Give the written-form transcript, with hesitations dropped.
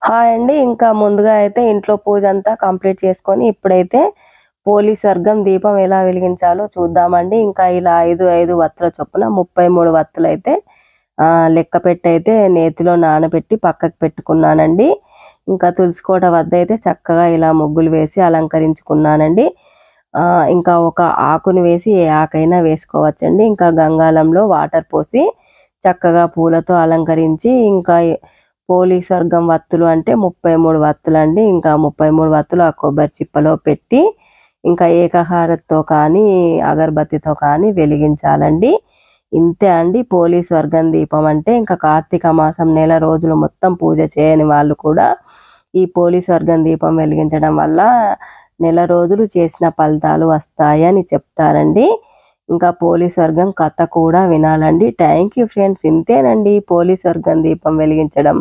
Hi అండి. ఇంకా ముందుగా అయితే ఇంట్లో పూజ అంతా కంప్లీట్ చేసుకొని ఇప్పుడైతే పోలి స్వర్గం దీపం ఎలా వెలిగించాలో చూద్దామండి. ఇంకా ఇలా 5 వత్తుల చొప్పున 33 వత్తులైతే లెక్క పెట్టయితే నేతిలో నానబెట్టి పక్కకు పెట్టుకున్నానండి. ఇంకా తులసి కోట వద్ద అయితే చక్కగా ఇలా ముగ్గులు వేసి అలంకరించుకున్నానండి. ఇంకా ఒక ఆకుని వేసి ఏ ఆకైనా వేసుకోవచ్చండి. ఇంకా గంగాళంలో వాటర్ పోసి చక్కగా పూలతో అలంకరించి ఇంకా పోలి స్వర్గం వత్తులు అంటే 33 వత్తులండి. ఇంకా 33 వత్తులు ఆ కొబ్బరి చిప్పలో పెట్టి ఇంకా ఏకహారతితో కానీ అగరబత్తితో కానీ వెలిగించాలండి. ఇంతే అండి పోలి స్వర్గం దీపం అంటే. ఇంకా కార్తీక మాసం నెల రోజులు మొత్తం పూజ చేయని వాళ్ళు కూడా ఈ పోలి స్వర్గం దీపం వెలిగించడం వల్ల నెల రోజులు చేసిన ఫలితాలు వస్తాయని చెప్తారండి. ఇంకా పోలి స్వర్గం కథ కూడా వినాలండి. Thank you friends. ఇంతేనండి పోలి స్వర్గం దీపం వెలిగించడం.